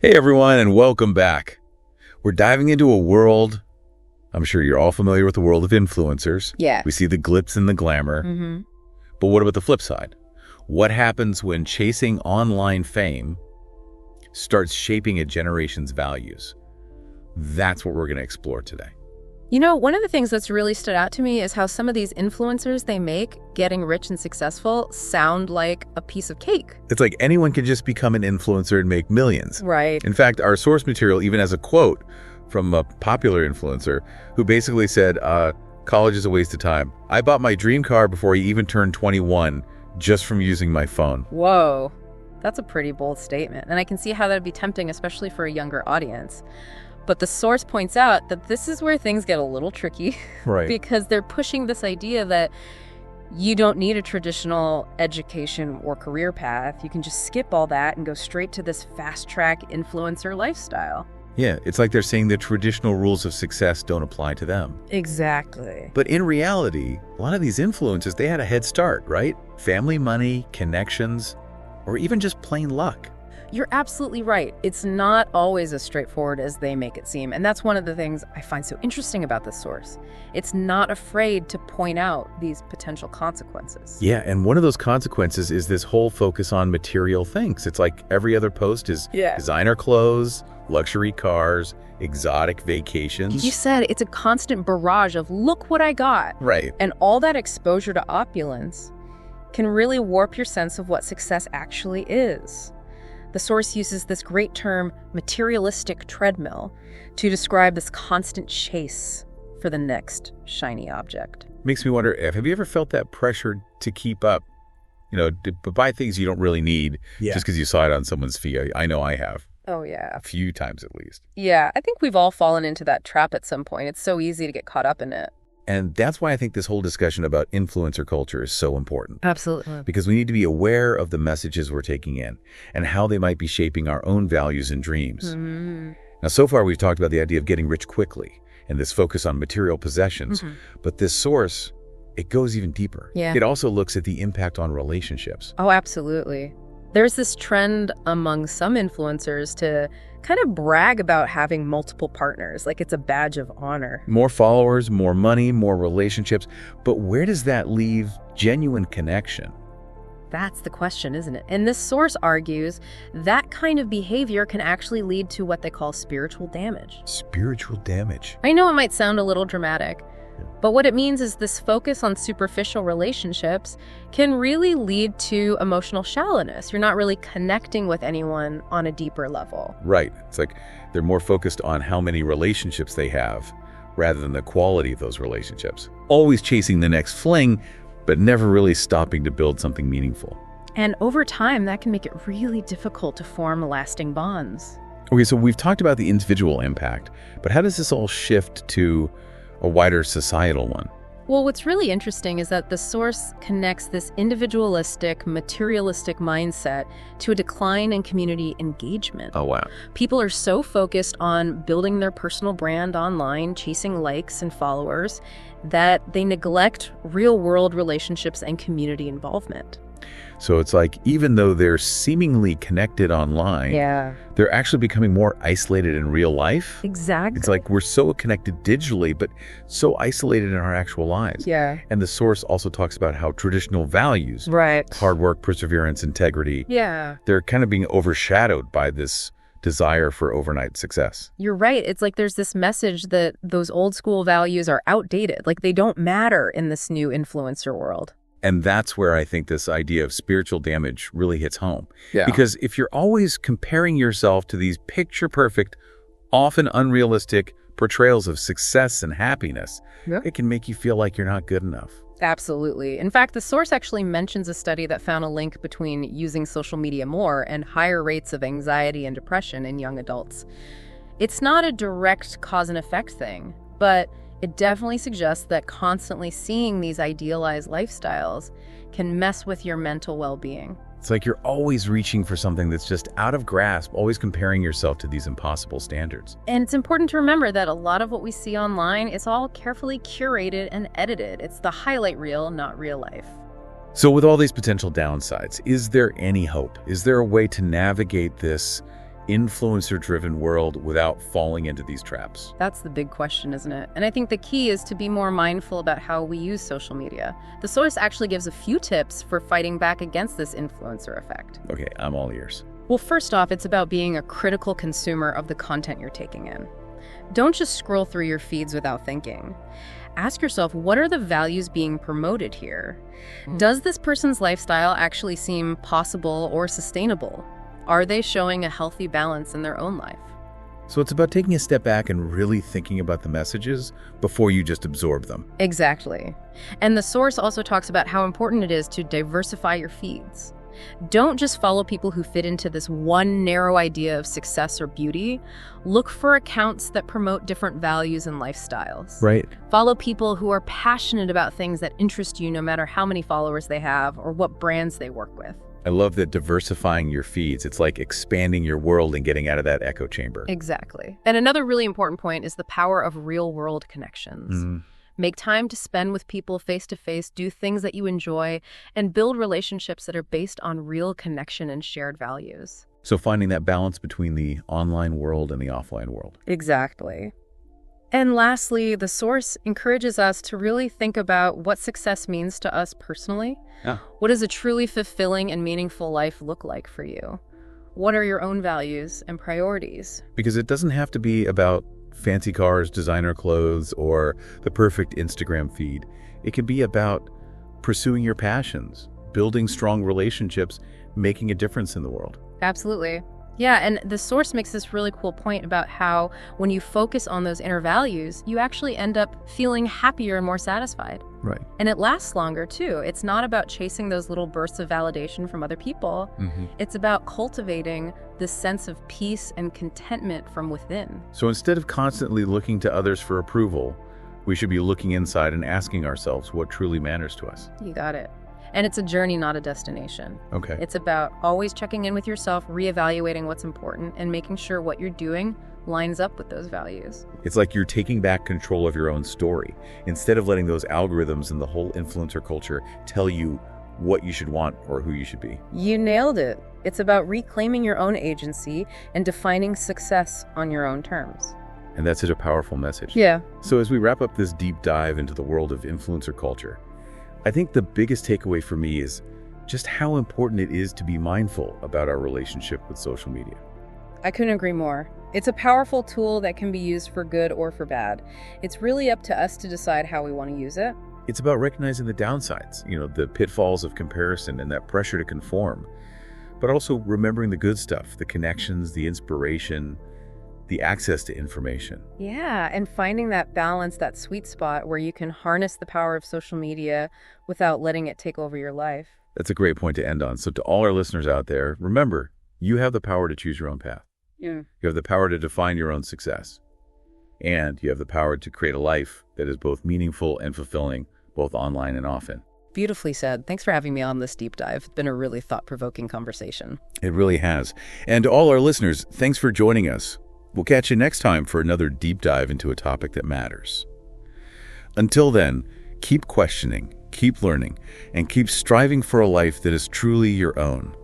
Hey everyone, and welcome back. We're diving into a world, I'm sure you're all familiar with the world of influencers. Yeah. We see the glitz and the glamour. Mm-hmm. But what about the flip side? What happens when chasing online fame starts shaping a generation's values? That's what we're going to explore today. You know, one of the things that's really stood out to me is how some of these influencers they make, getting rich and successful, sound like a piece of cake. It's like anyone can just become an influencer and make millions. Right. In fact, our source material even has a quote from a popular influencer who basically said, college is a waste of time. I bought my dream car before he even turned 21 just from using my phone. Whoa. That's a pretty bold statement. And I can see how that would be tempting, especially for a younger audience. But the source points out that this is where things get a little tricky. Right. Because they're pushing this idea that you don't need a traditional education or career path. You can just skip all that and go straight to this fast-track influencer lifestyle. Yeah, it's like they're saying the traditional rules of success don't apply to them. Exactly. But in reality, a lot of these influencers, they had a head start, right? Family, money, connections, or even just plain luck. You're absolutely right. It's not always as straightforward as they make it seem. And that's one of the things I find so interesting about this source. It's not afraid to point out these potential consequences. Yeah, and one of those consequences is this whole focus on material things. It's like every other post is designer clothes, luxury cars, exotic vacations. You said it's a constant barrage of, look what I got. Right. And all that exposure to opulence can really warp your sense of what success actually is. The source uses this great term, materialistic treadmill, to describe this constant chase for the next shiny object. Makes me wonder, have you ever felt that pressure to keep up? You know, to buy things you don't really need just because you saw it on someone's feed. I know I have. Oh, yeah. A few times at least. Yeah, I think we've all fallen into that trap at some point. It's so easy to get caught up in it. And that's why I think this whole discussion about influencer culture is so important. Absolutely. Because we need to be aware of the messages we're taking in and how they might be shaping our own values and dreams. Mm-hmm. Now, so far we've talked about the idea of getting rich quickly and this focus on material possessions. Mm-hmm. But this source, it goes even deeper. Yeah. It also looks at the impact on relationships. Oh, absolutely. There's this trend among some influencers to kind of brag about having multiple partners, like it's a badge of honor. More followers, more money, more relationships. But where does that leave genuine connection? That's the question, isn't it? And this source argues that kind of behavior can actually lead to what they call spiritual damage. Spiritual damage. I know it might sound a little dramatic, but what it means is this focus on superficial relationships can really lead to emotional shallowness. You're not really connecting with anyone on a deeper level. Right. It's like they're more focused on how many relationships they have rather than the quality of those relationships. Always chasing the next fling, but never really stopping to build something meaningful. And over time, that can make it really difficult to form lasting bonds. Okay, so we've talked about the individual impact, but how does this all shift to a wider societal one? Well, what's really interesting is that the source connects this individualistic, materialistic mindset to a decline in community engagement. Oh, wow. People are so focused on building their personal brand online, chasing likes and followers, that they neglect real-world relationships and community involvement. So it's like even though they're seemingly connected online, they're actually becoming more isolated in real life. Exactly. It's like we're so connected digitally, but so isolated in our actual lives. Yeah. And the source also talks about how traditional values, Right. hard work, perseverance, integrity, they're kind of being overshadowed by this desire for overnight success. You're right. It's like there's this message that those old school values are outdated. Like they don't matter in this new influencer world. And that's where I think this idea of spiritual damage really hits home. Yeah. Because if you're always comparing yourself to these picture-perfect, often unrealistic portrayals of success and happiness, it can make you feel like you're not good enough. Absolutely. In fact, the source actually mentions a study that found a link between using social media more and higher rates of anxiety and depression in young adults. It's not a direct cause and effect thing, but it definitely suggests that constantly seeing these idealized lifestyles can mess with your mental well-being. It's like you're always reaching for something that's just out of grasp, always comparing yourself to these impossible standards. And it's important to remember that a lot of what we see online is all carefully curated and edited. It's the highlight reel, not real life. So with all these potential downsides, is there any hope? Is there a way to navigate this influencer-driven world without falling into these traps? That's the big question, isn't it? And I think the key is to be more mindful about how we use social media. The source actually gives a few tips for fighting back against this influencer effect. Okay, I'm all ears. Well, first off, it's about being a critical consumer of the content you're taking in. Don't just scroll through your feeds without thinking. Ask yourself, what are the values being promoted here? Does this person's lifestyle actually seem possible or sustainable? Are they showing a healthy balance in their own life? So it's about taking a step back and really thinking about the messages before you just absorb them. Exactly. And the source also talks about how important it is to diversify your feeds. Don't just follow people who fit into this one narrow idea of success or beauty. Look for accounts that promote different values and lifestyles. Right. Follow people who are passionate about things that interest you, no matter how many followers they have or what brands they work with. I love that diversifying your feeds. It's like expanding your world and getting out of that echo chamber. Exactly. And another really important point is the power of real-world connections. Make time to spend with people face-to-face, do things that you enjoy, and build relationships that are based on real connection and shared values. So finding that balance between the online world and the offline world. Exactly. And lastly, the source encourages us to really think about what success means to us personally. Yeah. What does a truly fulfilling and meaningful life look like for you? What are your own values and priorities? Because it doesn't have to be about fancy cars, designer clothes, or the perfect Instagram feed. It can be about pursuing your passions, building strong relationships, making a difference in the world. Absolutely. Yeah, and the source makes this really cool point about how when you focus on those inner values, you actually end up feeling happier and more satisfied. Right. And it lasts longer, too. It's not about chasing those little bursts of validation from other people. It's about cultivating this sense of peace and contentment from within. So instead of constantly looking to others for approval, we should be looking inside and asking ourselves what truly matters to us. You got it. And it's a journey, not a destination. Okay. It's about always checking in with yourself, reevaluating what's important, and making sure what you're doing lines up with those values. It's like you're taking back control of your own story. Instead of letting those algorithms and the whole influencer culture tell you what you should want or who you should be. You nailed it. It's about reclaiming your own agency and defining success on your own terms. And that's such a powerful message. Yeah. So as we wrap up this deep dive into the world of influencer culture, I think the biggest takeaway for me is just how important it is to be mindful about our relationship with social media. I couldn't agree more. It's a powerful tool that can be used for good or for bad. It's really up to us to decide how we want to use it. It's about recognizing the downsides, the pitfalls of comparison and that pressure to conform, but also remembering the good stuff, the connections, the inspiration, the access to information. Yeah, and finding that balance, that sweet spot where you can harness the power of social media without letting it take over your life. That's a great point to end on. So to all our listeners out there, remember, you have the power to choose your own path. Yeah. You have the power to define your own success. And you have the power to create a life that is both meaningful and fulfilling, both online and offline. Beautifully said. Thanks for having me on this deep dive. It's been a really thought-provoking conversation. It really has. And to all our listeners, thanks for joining us. We'll catch you next time for another deep dive into a topic that matters. Until then, keep questioning, keep learning, and keep striving for a life that is truly your own.